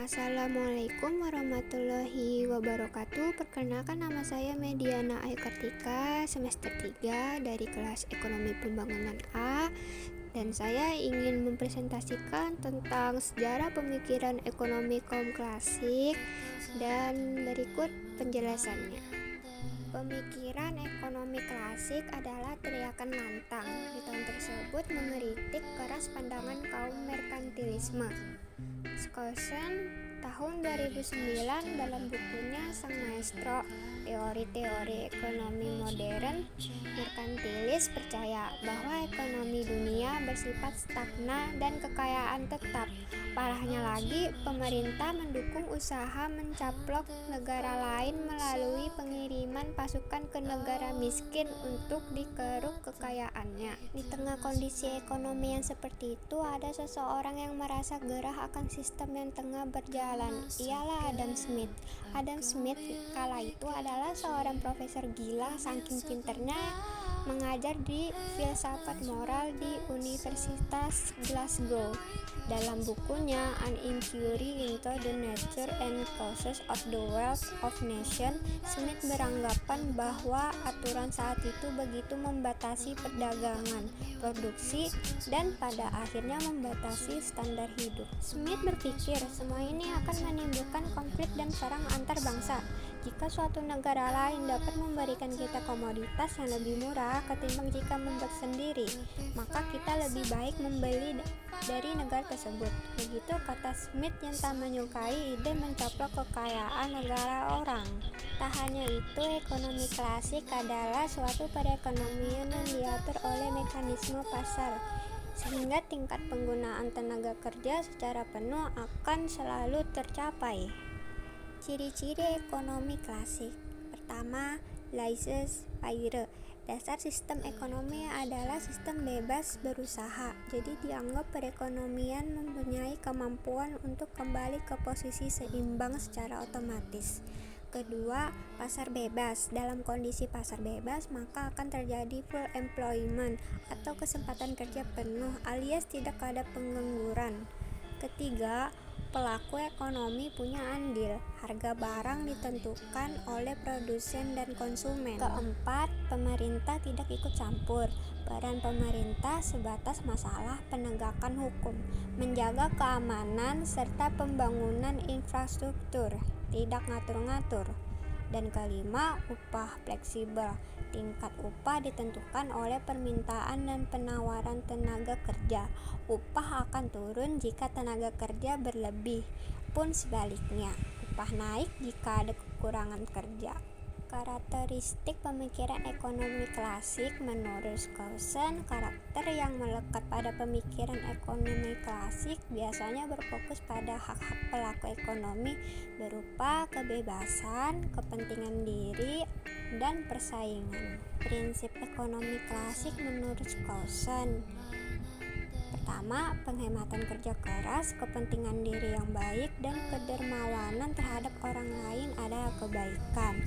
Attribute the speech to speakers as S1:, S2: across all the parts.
S1: Assalamualaikum warahmatullahi wabarakatuh. Perkenalkan, nama saya Mediana Ayu Kartika, semester 3 dari kelas Ekonomi Pembangunan A, dan saya ingin mempresentasikan tentang sejarah pemikiran ekonomi kaum klasik, dan berikut penjelasannya. Pemikiran ekonomi klasik adalah teriakan lantang di tahun tersebut mengkritik keras pandangan kaum merkantilisme. Skousen tahun 2009 dalam bukunya Sang Maestro, Teori-teori Ekonomi Modern, merkantilis percaya bahwa ekonomi dunia bersifat stagnan dan kekayaan tetap. Parahnya lagi, pemerintah mendukung usaha mencaplok negara lain melalui pengiriman pasukan ke negara miskin untuk dikeruk kekayaannya. Di tengah kondisi ekonomi yang seperti itu, ada seseorang yang merasa gerah akan sistem yang tengah berjalan. Ialah Adam Smith. Adam Smith kala itu adalah seorang profesor gila, saking pinternya mengajar di filsafat moral di Universitas Glasgow. Dalam bukunya An Inquiry into the Nature and Causes of the Wealth of Nations, Smith beranggapan bahwa aturan saat itu begitu membatasi perdagangan, produksi, dan pada akhirnya membatasi standar hidup. Smith berpikir semua ini akan menimbulkan konflik dan perang antar bangsa. Jika suatu negara lain dapat memberikan kita komoditas yang lebih murah ketimbang jika membuat sendiri, maka kita lebih baik membeli dari negara tersebut. Begitu kata Smith yang tak menyukai ide mencaplok kekayaan negara orang. Tak hanya itu, ekonomi klasik adalah suatu perekonomian yang diatur oleh mekanisme pasar, sehingga tingkat penggunaan tenaga kerja secara penuh akan selalu tercapai. Ciri-ciri ekonomi klasik. Pertama, laissez-faire. Dasar sistem ekonomi adalah sistem bebas berusaha. Jadi dianggap perekonomian mempunyai kemampuan untuk kembali ke posisi seimbang secara otomatis. Kedua, pasar bebas. Dalam kondisi pasar bebas, maka akan terjadi full employment atau kesempatan kerja penuh alias tidak ada pengangguran. Ketiga, pelaku ekonomi punya andil. Harga barang ditentukan oleh produsen dan konsumen. Keempat, pemerintah tidak ikut campur. Peran pemerintah sebatas masalah penegakan hukum, menjaga keamanan, serta pembangunan infrastruktur, tidak ngatur-ngatur. Dan kelima, upah fleksibel. Tingkat upah ditentukan oleh permintaan dan penawaran tenaga kerja. Upah akan turun jika tenaga kerja berlebih, pun sebaliknya. Upah naik jika ada kekurangan kerja. Karakteristik pemikiran ekonomi klasik menurut Skousen. Karakter yang melekat pada pemikiran ekonomi klasik biasanya berfokus pada hak-hak pelaku ekonomi berupa kebebasan, kepentingan diri, dan persaingan. Prinsip ekonomi klasik menurut Skousen. Pertama, penghematan kerja keras, kepentingan diri yang baik, dan kedermawanan terhadap orang lain adalah kebaikan.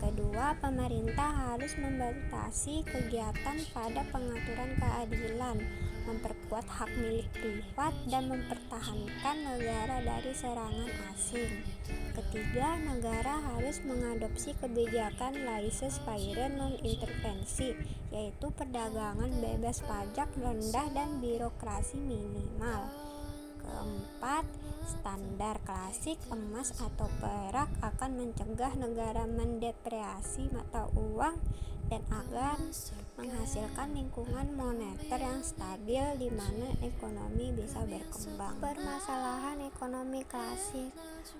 S1: Kedua, pemerintah harus membatasi kegiatan pada pengaturan keadilan, memperkuat hak milik privat, dan mempertahankan negara dari serangan asing. Ketiga, negara harus mengadopsi kebijakan laissez-faire non-intervensi, yaitu perdagangan bebas pajak rendah dan birokrasi minimal. Keempat, standar klasik emas atau perak akan mencegah negara mendepresiasi mata uang dan agar menghasilkan lingkungan moneter yang stabil di mana ekonomi bisa berkembang. Permasalahan ekonomi klasik.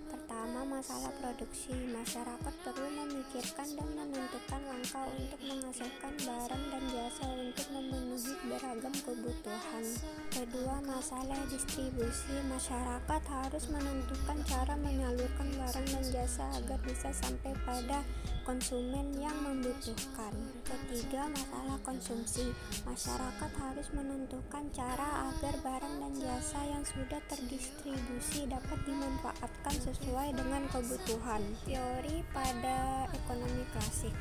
S1: Pertama, masalah produksi. Masyarakat perlu memikirkan dan menentukan langkah untuk menghasilkan barang dan jasa untuk memenuhi beragam kebutuhan. Kedua, masalah distribusi. Masyarakat harus menentukan cara menyalurkan barang dan jasa agar bisa sampai pada konsumen yang membutuhkan. Ketiga, masalah konsumsi. Masyarakat harus menentukan cara agar barang dan jasa yang sudah terdistribusi dapat dimanfaatkan sesuai dengan kebutuhan. Teori pada ekonomi klasik.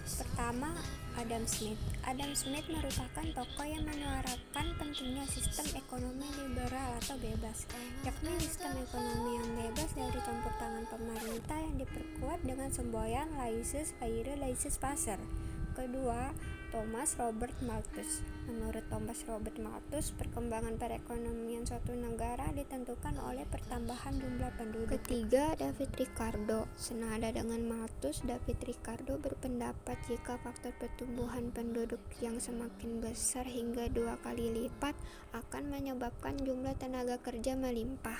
S1: Pertama, Adam Smith. Adam Smith merupakan tokoh yang menyuarakan pentingnya sistem ekonomi liberal atau bebas, yakni sistem ekonomi yang dari campur tangan pemerintah yang diperkuat dengan semboyan laissez faire laissez passer. Kedua, Thomas Robert Malthus. Menurut Thomas Robert Malthus, perkembangan perekonomian suatu negara ditentukan oleh pertambahan jumlah penduduk. Ketiga, David Ricardo. Senada dengan Malthus, David Ricardo berpendapat jika faktor pertumbuhan penduduk yang semakin besar hingga 2 kali lipat akan menyebabkan jumlah tenaga kerja melimpah.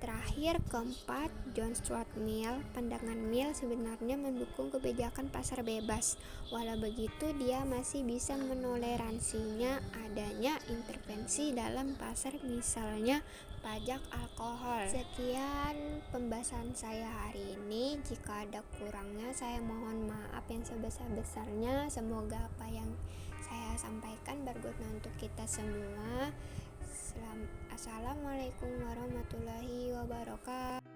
S1: Terakhir, keempat, John Stuart Mill. Pandangan Mill sebenarnya mendukung kebijakan pasar bebas. Walau begitu, dia masih bisa menoleransinya adanya intervensi dalam pasar, misalnya pajak alkohol. Sekian pembahasan saya hari ini. Jika ada kurangnya, saya mohon maaf yang sebesar-besarnya. Semoga apa yang saya sampaikan berguna untuk kita semua. Assalamualaikum warahmatullahi wabarakatuh.